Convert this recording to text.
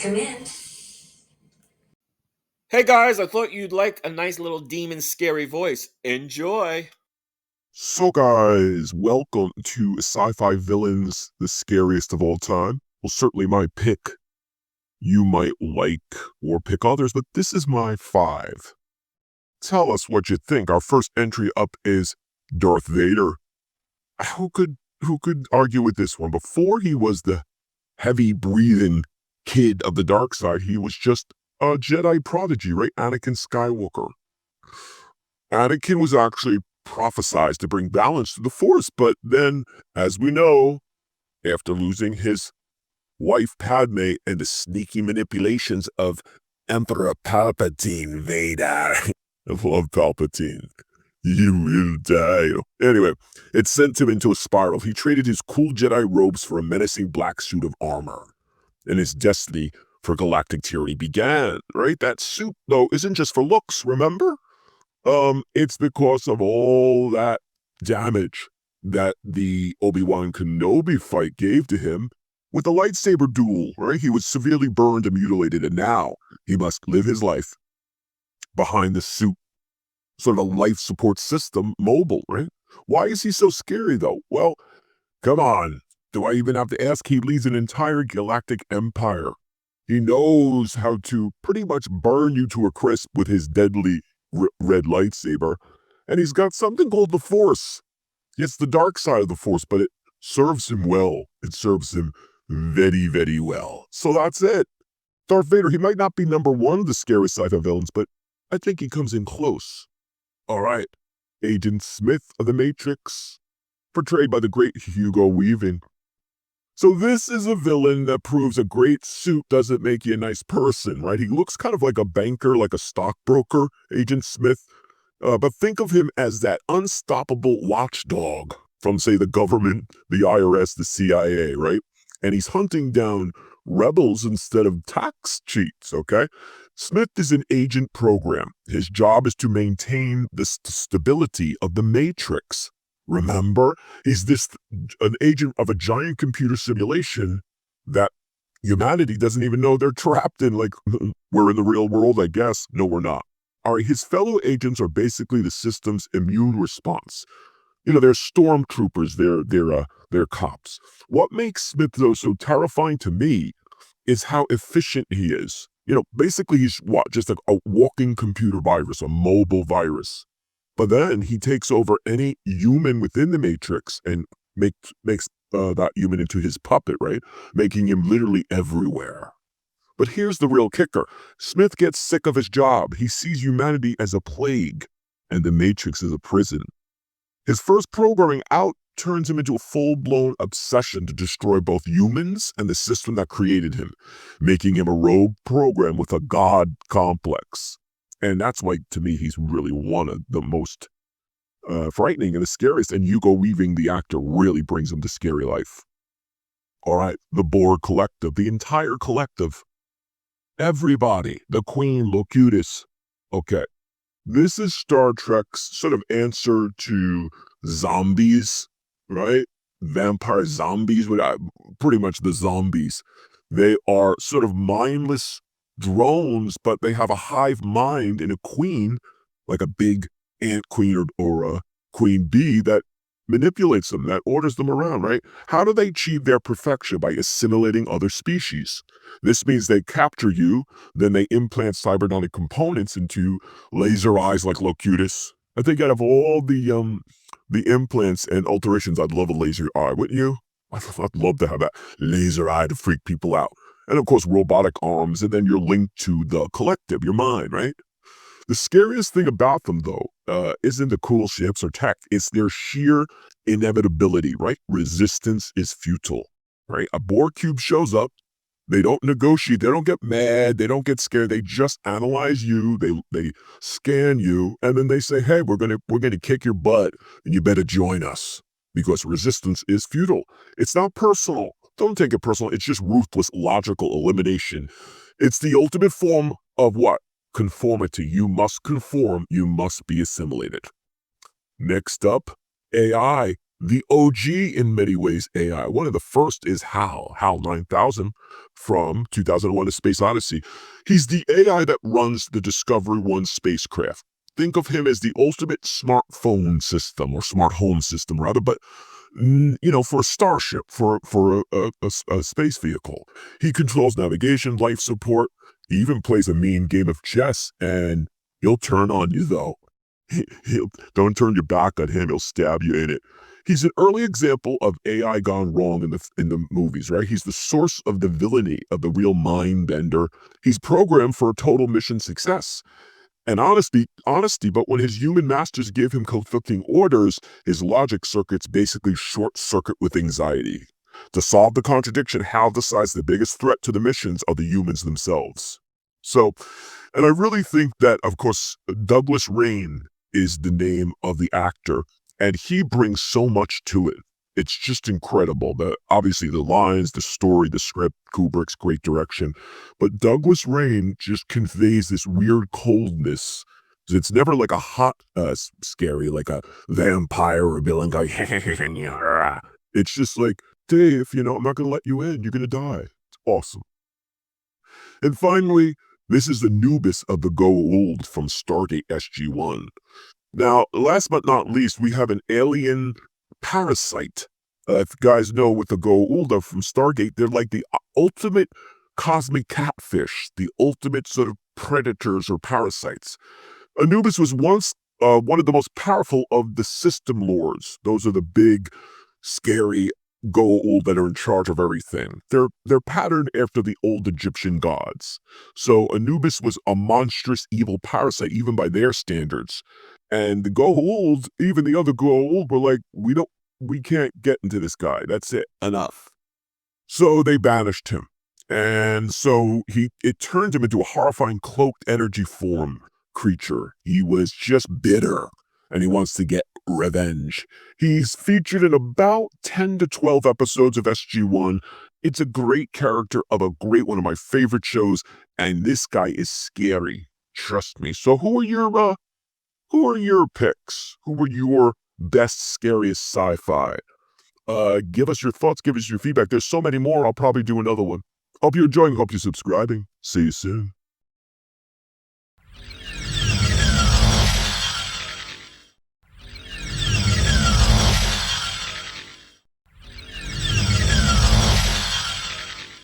Come in. Hey guys, I thought you'd like a nice little demon scary voice. Enjoy! So guys, welcome to Sci-Fi Villains, the scariest of all time. Well, certainly my pick. You might like or pick others, but this is my 5. Tell us what you think. Our first entry up is Darth Vader. Who could argue with this one? Before he was the heavy-breathing kid of the dark side, he was just a Jedi prodigy, right? Anakin Skywalker. Anakin was actually prophesied to bring balance to the Force, but then, as we know, after losing his wife Padme and the sneaky manipulations of Emperor Palpatine Vader, I love Palpatine, you will die. Anyway, it sent him into a spiral. He traded his cool Jedi robes for a menacing black suit of armor, and his destiny for galactic tyranny began, right? That suit, though, isn't just for looks, remember? It's because of all that damage that the Obi-Wan Kenobi fight gave to him with the lightsaber duel, right? He was severely burned and mutilated, and now he must live his life behind the suit, sort of a life support system, mobile, right? Why is he so scary, though? Well, come on. Do I even have to ask? He leads an entire galactic empire. He knows how to pretty much burn you to a crisp with his deadly red lightsaber, and he's got something called the Force. It's the dark side of the Force, but it serves him well. It serves him very, very well. So that's it. Darth Vader, he might not be number 1 of the scariest sci-fi villains, but I think he comes in close. All right, Agent Smith of the Matrix, portrayed by the great Hugo Weaving. So this is a villain that proves a great suit doesn't make you a nice person, right? He looks kind of like a banker, like a stockbroker, Agent Smith. But think of him as that unstoppable watchdog from, say, the government, the IRS, the CIA, right? And he's hunting down rebels instead of tax cheats, okay? Smith is an agent program. His job is to maintain the stability of the Matrix. Remember, he's an agent of a giant computer simulation that humanity doesn't even know they're trapped in. Like, we're in the real world, I guess. No, we're not. All right, his fellow agents are basically the system's immune response. You know, they're stormtroopers, they're cops. What makes Smith, though, so terrifying to me is how efficient he is. You know, basically he's just like a walking computer virus, a mobile virus. But then he takes over any human within the Matrix and makes that human into his puppet, right? Making him literally everywhere. But here's the real kicker. Smith gets sick of his job. He sees humanity as a plague and the Matrix as a prison. His first programming out turns him into a full-blown obsession to destroy both humans and the system that created him, making him a rogue program with a god complex. And that's why, to me, he's really one of the most frightening and the scariest. And Hugo Weaving, the actor, really brings him to scary life. All right, the Borg Collective, the entire collective. Everybody, the Queen, Locutus. Okay, this is Star Trek's sort of answer to zombies, right? Vampire zombies, pretty much the zombies. They are sort of mindless drones, but they have a hive mind in a queen, like a big ant queen or a queen bee that manipulates them, that orders them around, right? How do they achieve their perfection? By assimilating other species. This means they capture you, then they implant cybernetic components into laser eyes like Locutus. I think out of all the implants and alterations, I'd love a laser eye, wouldn't you? I'd love to have that laser eye to freak people out. And of course, robotic arms, and then you're linked to the collective, your mind, right? The scariest thing about them, though, isn't the cool ships or tech. It's their sheer inevitability, right? Resistance is futile, right? A Borg cube shows up. They don't negotiate. They don't get mad. They don't get scared. They just analyze you. They scan you, and then they say, "Hey, we're gonna kick your butt, and you better join us because resistance is futile." It's not personal. Don't take it personal. It's just ruthless, logical elimination. It's the ultimate form of what? Conformity. You must conform. You must be assimilated. Next up, AI, the OG in many ways AI. One of the first is HAL 9000 from 2001: A Space Odyssey. He's the AI that runs the Discovery 1 spacecraft. Think of him as the ultimate smartphone system, or smart home system rather, but for a starship, for a space vehicle. He controls navigation, life support. He even plays a mean game of chess, and he'll turn on you though. He'll don't turn your back on him. He'll stab you in it. He's an early example of AI gone wrong in the movies, right? He's the source of the villainy of the real mind bender. He's programmed for total mission success and honesty, but when his human masters give him conflicting orders, his logic circuits basically short circuit with anxiety. To solve the contradiction, Hal decides the biggest threat to the missions are the humans themselves. So, and I really think that, of course, Douglas Rain is the name of the actor, and he brings so much to it. It's just incredible. Obviously the lines, the story, the script, Kubrick's great direction, but Douglas Rain just conveys this weird coldness. It's never like a hot, scary, like a vampire or villain guy. It's just like, Dave, I'm not gonna let you in. You're gonna die. It's awesome. And finally, this is Anubis of the Goa'uld from Stargate SG-1. Now, last but not least, we have an alien parasite. If you guys know what the Goa'uld are from Stargate, they're like the ultimate cosmic catfish, the ultimate sort of predators or parasites. Anubis was once one of the most powerful of the system lords. Those are the big, scary Goa'uld that are in charge of everything. They're patterned after the old Egyptian gods. So Anubis was a monstrous evil parasite, even by their standards. And the Goa'uld, even the other Goa'uld, were like, we can't get into this guy. That's it. Enough. So they banished him. And so it turned him into a horrifying cloaked energy form creature. He was just bitter, and he wants to get revenge. He's featured in about 10 to 12 episodes of SG-1. It's a great character of a great one of my favorite shows, and this guy is scary. Trust me. So who are your picks? Who were your best, scariest sci-fi? Give us your thoughts, give us your feedback. There's so many more. I'll probably do another one. Hope you're enjoying, hope you're subscribing. See you soon.